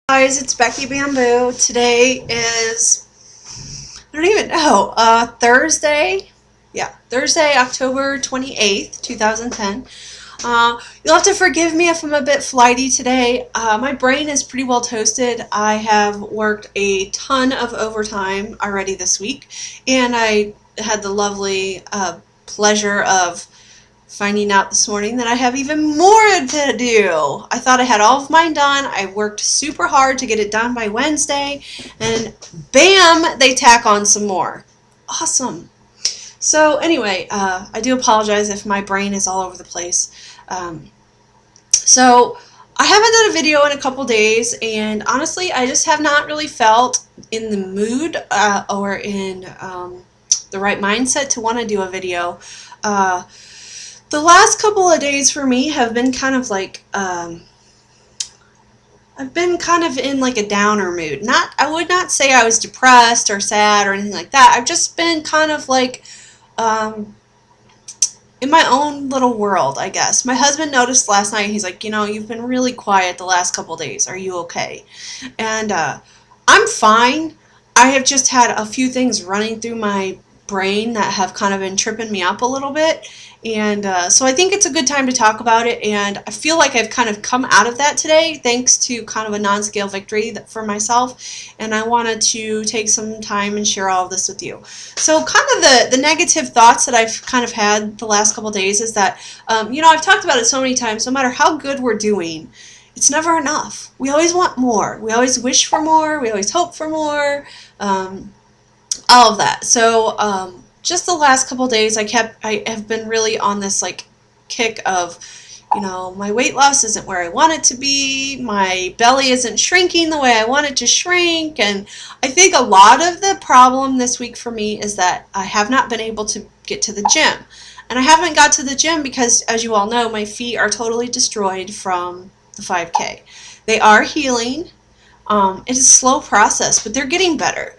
Guys, it's Becky Bamboo. Today is, I don't even know, Thursday. Yeah, Thursday, October 28th, 2010. You'll have to forgive me if I'm a bit flighty today. My brain is pretty well toasted. I have worked a ton of overtime already this week, and I had the lovely pleasure of finding out this morning that I have even more to do. I thought I had all of mine done. I worked super hard to get it done by Wednesday, and bam, they tack on some more. Awesome. So anyway, I do apologize if my brain is all over the place. So I haven't done a video in a couple days, and honestly, I just have not really felt in the mood or in the right mindset to want to do a video. The last couple of days for me have been kind of like, I've been kind of in like a downer mood. I would not say I was depressed or sad or anything like that. I've just been kind of like, in my own little world, I guess. My husband noticed last night, he's like, you've been really quiet the last couple of days. Are you okay? And I'm fine. I have just had a few things running through my brain that have kind of been tripping me up a little bit, and so I think it's a good time to talk about it, and I feel like I've kind of come out of that today thanks to kind of a non-scale victory for myself, and I wanted to take some time and share all of this with you. So kind of the negative thoughts that I've kind of had the last couple days is that I've talked about it so many times, no matter how good we're doing, it's never enough. We always want more. We always wish for more. We always hope for more. All of that. So just the last couple days, I have been really on this like kick of, my weight loss isn't where I want it to be. My belly isn't shrinking the way I want it to shrink, and I think a lot of the problem this week for me is that I have not been able to get to the gym. And I haven't got to the gym because, as you all know, my feet are totally destroyed from the 5K. They are healing. It's a slow process, but they're getting better.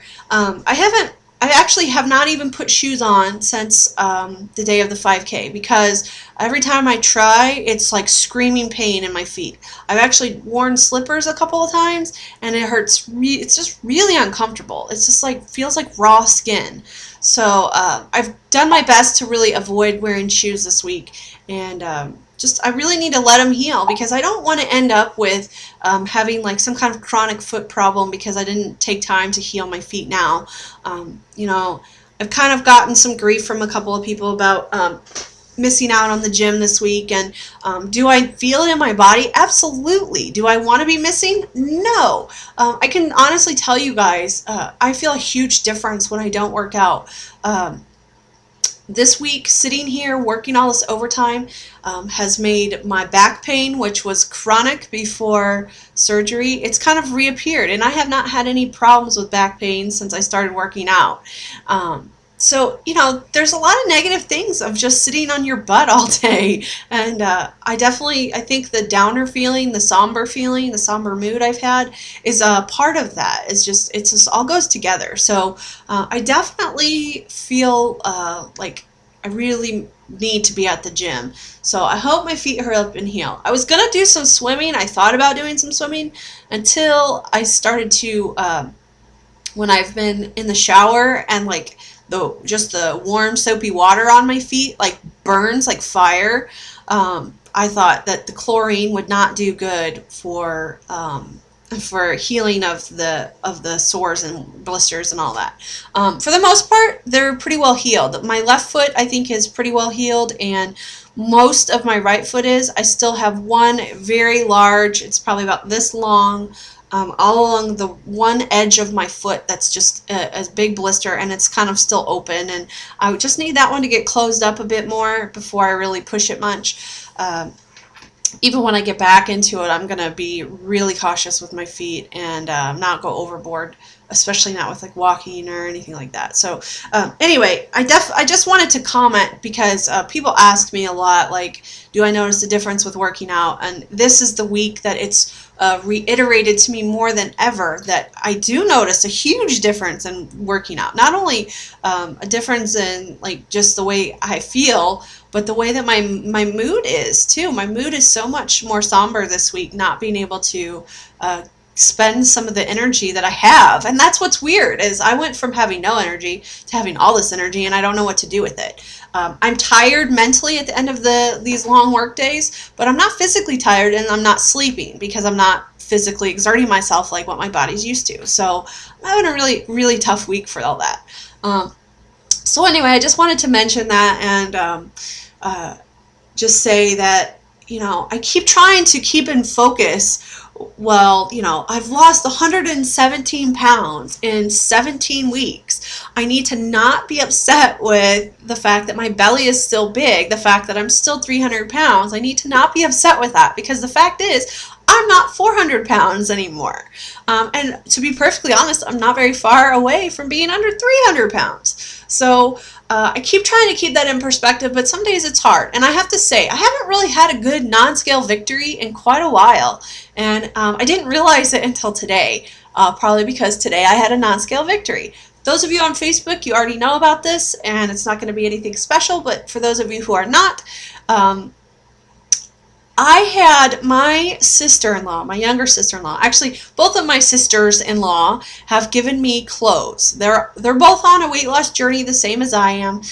I actually have not even put shoes on since the day of the 5K, because every time I try, it's like screaming pain in my feet. I've actually worn slippers a couple of times, and it hurts. It's just really uncomfortable. It's just like feels like raw skin. So I've done my best to really avoid wearing shoes this week, and I really need to let them heal, because I don't want to end up with having like some kind of chronic foot problem because I didn't take time to heal my feet now. I've kind of gotten some grief from a couple of people about missing out on the gym this week, and do I feel it in my body? Absolutely. Do I want to be missing? No. I can honestly tell you guys, I feel a huge difference when I don't work out. This week, sitting here working all this overtime has made my back pain, which was chronic before surgery, it's kind of reappeared, and I have not had any problems with back pain since I started working out. So, there's a lot of negative things of just sitting on your butt all day, and I think the downer feeling, the somber mood I've had is a part of that. It just all goes together. So I definitely feel like I really need to be at the gym. So I hope my feet hurry up and heal. I was going to do some swimming. I thought about doing some swimming until I started to, when I've been in the shower and like just the warm soapy water on my feet like burns like fire. I thought that the chlorine would not do good for healing of the sores and blisters and all that. For the most part, they're pretty well healed. My left foot, I think, is pretty well healed, and most of my right foot is. I still have one very large, it's probably about this long, all along the one edge of my foot that's just a big blister, and it's kind of still open, and I just need that one to get closed up a bit more before I really push it much. Even when I get back into it, I'm going to be really cautious with my feet and not go overboard, especially not with like walking or anything like that. So anyway, I just wanted to comment because people ask me a lot, like, do I notice a difference with working out? And this is the week that it's reiterated to me more than ever that I do notice a huge difference in working out. Not only a difference in like just the way I feel, but the way that my mood is too. My mood is so much more somber this week, not being able to spend some of the energy that I have. And that's what's weird, is I went from having no energy to having all this energy, and I don't know what to do with it. I'm tired mentally at the end of these long work days, but I'm not physically tired, and I'm not sleeping because I'm not physically exerting myself like what my body's used to. So I'm having a really, really tough week for all that. So anyway, I just wanted to mention that, and just say that, I keep trying to keep in focus. Well, I've lost 117 pounds in 17 weeks. I need to not be upset with the fact that my belly is still big, the fact that I'm still 300 pounds. I need to not be upset with that, because the fact is, I'm not 400 pounds anymore. And to be perfectly honest, I'm not very far away from being under 300 pounds. So I keep trying to keep that in perspective, but some days it's hard. And I have to say, I haven't really had a good non-scale victory in quite a while. And I didn't realize it until today, probably because today I had a non-scale victory. Those of you on Facebook, you already know about this, and it's not going to be anything special, but for those of you who are not, I had my sister-in-law, my younger sister-in-law, actually both of my sisters-in-law have given me clothes. They're both on a weight loss journey the same as I am.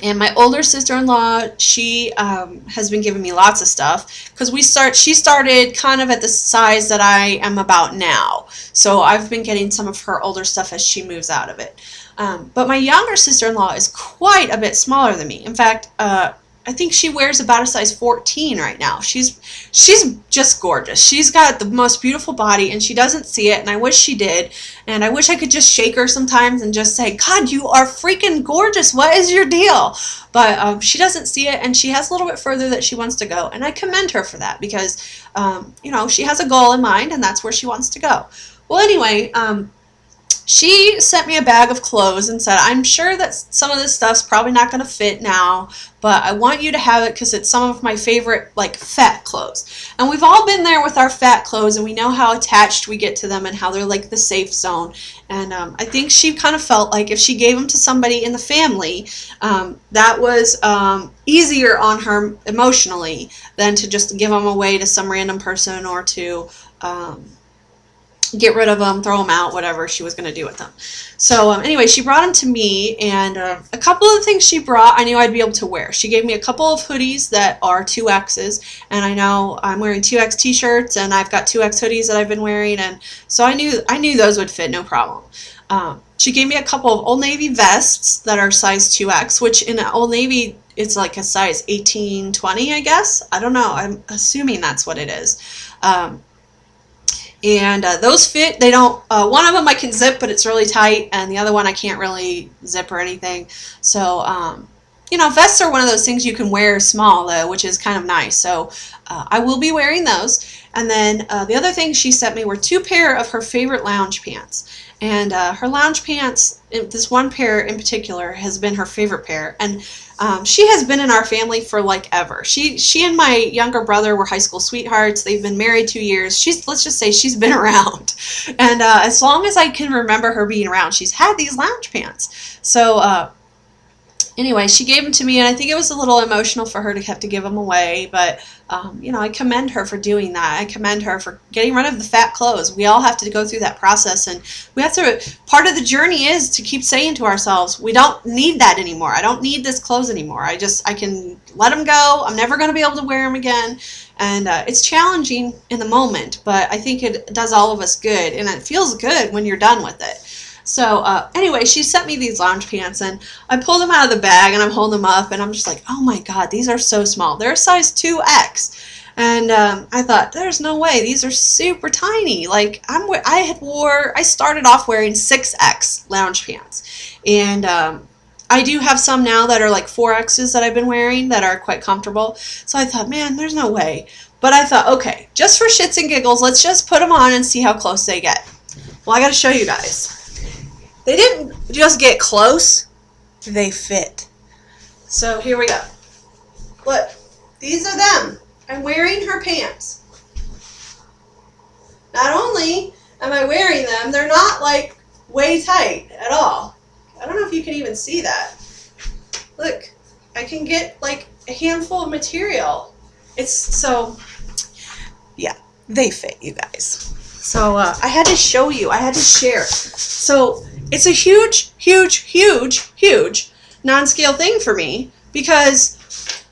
And my older sister-in-law, she has been giving me lots of stuff, because she started kind of at the size that I am about now. So I've been getting some of her older stuff as she moves out of it. But my younger sister-in-law is quite a bit smaller than me. In fact, I think she wears about a size 14 right now. She's just gorgeous. She's got the most beautiful body, and she doesn't see it, and I wish she did. And I wish I could just shake her sometimes and just say, God, you are freaking gorgeous. What is your deal? But she doesn't see it, and she has a little bit further that she wants to go. And I commend her for that, because, she has a goal in mind, and that's where she wants to go. Well, anyway, she sent me a bag of clothes and said, I'm sure that some of this stuff's probably not going to fit now, but I want you to have it because it's some of my favorite, fat clothes. And we've all been there with our fat clothes, and we know how attached we get to them and how they're like the safe zone. And I think she kind of felt like if she gave them to somebody in the family, that was easier on her emotionally than to just give them away to some random person, or to get rid of them, throw them out, whatever she was going to do with them. So anyway, she brought them to me, and a couple of the things she brought I knew I'd be able to wear. She gave me a couple of hoodies that are 2Xs, and I know I'm wearing 2X t-shirts, and I've got 2X hoodies that I've been wearing, and so I knew those would fit no problem. She gave me a couple of Old Navy vests that are size 2X, which in Old Navy it's like a size 18, 20, I guess. I don't know. I'm assuming that's what it is. And those fit. They don't, one of them I can zip, but it's really tight, and the other one I can't really zip or anything. So, vests are one of those things you can wear small, though, which is kind of nice. So I will be wearing those. And then the other thing she sent me were 2 pair of her favorite lounge pants. And her lounge pants, this one pair in particular, has been her favorite pair. And she has been in our family for ever. She and my younger brother were high school sweethearts. They've been married 2 years. Let's just say she's been around. And as long as I can remember her being around, she's had these lounge pants. So anyway, she gave them to me, and I think it was a little emotional for her to have to give them away, but I commend her for doing that. I commend her for getting rid of the fat clothes. We all have to go through that process, and part of the journey is to keep saying to ourselves, we don't need that anymore. I don't need this clothes anymore. I can let them go. I'm never going to be able to wear them again. And it's challenging in the moment, but I think it does all of us good, and it feels good when you're done with it. So anyway, she sent me these lounge pants, and I pulled them out of the bag, and I'm holding them up, and I'm just like, oh my God, these are so small. They're a size 2X. And I thought, there's no way. These are super tiny. I started off wearing 6X lounge pants. And I do have some now that are 4Xs that I've been wearing that are quite comfortable. So I thought, man, there's no way. But I thought, okay, just for shits and giggles, let's just put them on and see how close they get. Well, I got to show you guys. They didn't just get close, they fit. So here we go. Look, these are them. I'm wearing her pants. Not only am I wearing them, they're not way tight at all. I don't know if you can even see that. Look, I can get a handful of material. Yeah. they fit, you guys. So I had to show you. I had to share. So it's a huge, huge, huge, huge non-scale thing for me because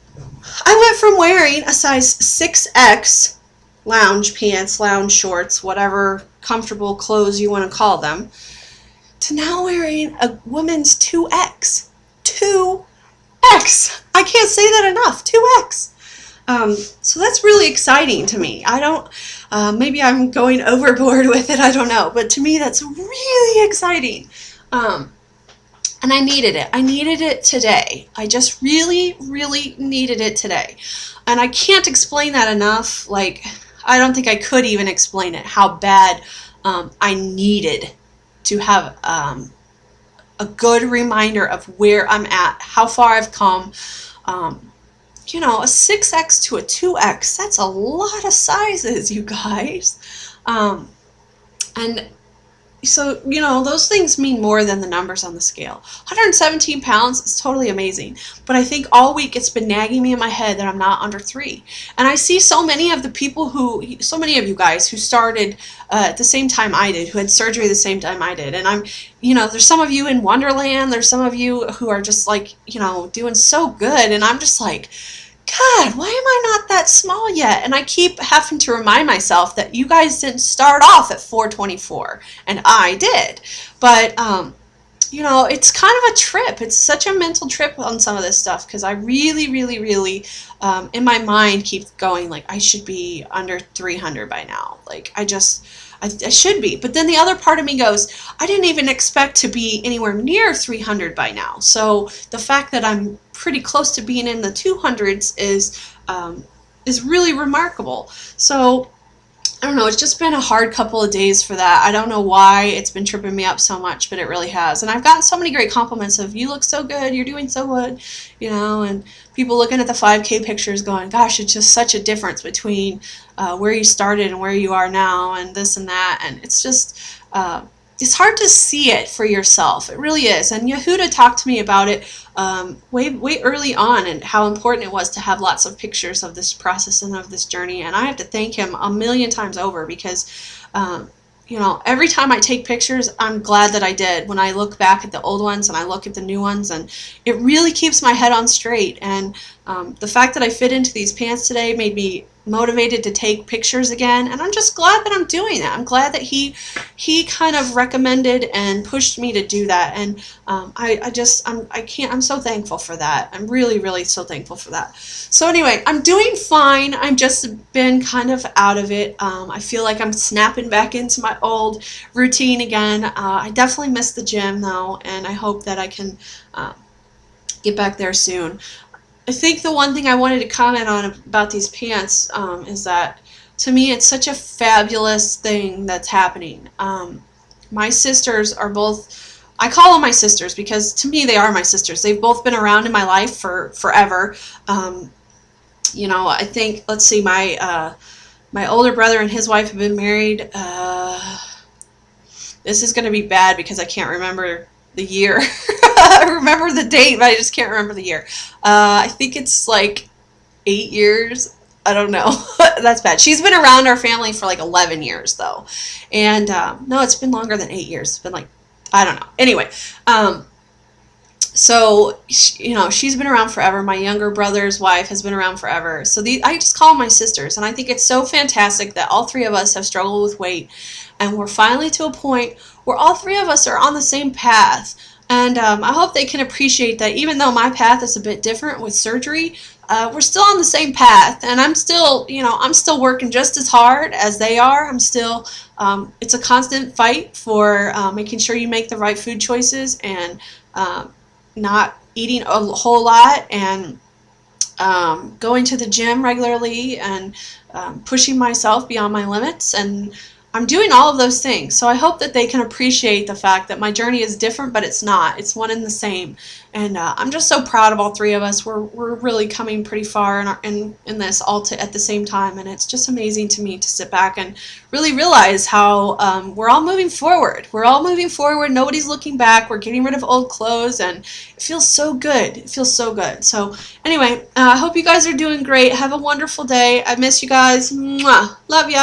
I went from wearing a size 6X lounge pants, lounge shorts, whatever comfortable clothes you want to call them, to now wearing a woman's 2X. 2X. I can't say that enough. 2X. So that's really exciting to me. I don't, maybe I'm going overboard with it, I don't know, but to me that's really exciting. And I needed it. I needed it today. I just really, really needed it today. And I can't explain that enough. Like, I don't think I could even explain it, how bad I needed to have a good reminder of where I'm at, how far I've come. You know, a 6X to a 2X, that's a lot of sizes, you guys. And so, you know, those things mean more than the numbers on the scale. 117 pounds is totally amazing. But I think all week it's been nagging me in my head that I'm not under 3. And I see so many of the people so many of you guys who started at the same time I did, who had surgery the same time I did. And you know, there's some of you in Wonderland, there's some of you who are just like, you know, doing so good. And I'm just like, God, why am I not that small yet? And I keep having to remind myself that you guys didn't start off at 424, and I did. But, you know, it's kind of a trip. It's such a mental trip on some of this stuff because I really, really, really, in my mind, keep going, like, I should be under 300 by now. Like, I should be. But then the other part of me goes, I didn't even expect to be anywhere near 300 by now. So the fact that I'm pretty close to being in the 200s is really remarkable. So I don't know, it's just been a hard couple of days for that. I don't know why it's been tripping me up so much, but it really has. And I've gotten so many great compliments of, you look so good, you're doing so good, you know, and people looking at the 5K pictures going, gosh, it's just such a difference between where you started and where you are now and this and that. And it's just, it's hard to see it for yourself. It really is. And Yehuda talked to me about it way early on and how important it was to have lots of pictures of this process and of this journey. And I have to thank him a million times over because, you know, every time I take pictures, I'm glad that I did. When I look back at the old ones and I look at the new ones, and it really keeps my head on straight. And the fact that I fit into these pants today made me motivated to take pictures again, and I'm just glad that I'm doing that. I'm glad that he kind of recommended and pushed me to do that, and I'm so thankful for that. I'm really, really so thankful for that. So anyway, I'm doing fine. I've just been kind of out of it. I feel like I'm snapping back into my old routine again. I definitely miss the gym though, and I hope that I can get back there soon. I think the one thing I wanted to comment on about these pants is that to me it's such a fabulous thing that's happening. My sisters are both, I call them my sisters because to me they are my sisters. They've both been around in my life for forever. You know, I think, let's see, my older brother and his wife have been married. This is going to be bad because I can't remember the year. I remember the date, but I just can't remember the year. I think it's like 8 years. I don't know. That's bad. She's been around our family for like 11 years though. And no, it's been longer than 8 years. It's been like, I don't know. Anyway, so, you know, she's been around forever. My younger brother's wife has been around forever. So I just call them my sisters. And I think it's so fantastic that all three of us have struggled with weight. And we're finally to a point where all three of us are on the same path. And I hope they can appreciate that even though my path is a bit different with surgery, we're still on the same path. And I'm still, you know, I'm still working just as hard as they are. I'm still, it's a constant fight for making sure you make the right food choices and not eating a whole lot and going to the gym regularly and pushing myself beyond my limits. And I'm doing all of those things. So I hope that they can appreciate the fact that my journey is different, but it's not. It's one and the same. And I'm just so proud of all three of us. We're really coming pretty far in this all at the same time. And it's just amazing to me to sit back and really realize how we're all moving forward. We're all moving forward. Nobody's looking back. We're getting rid of old clothes. And it feels so good. It feels so good. So anyway, I hope you guys are doing great. Have a wonderful day. I miss you guys. Mwah. Love ya.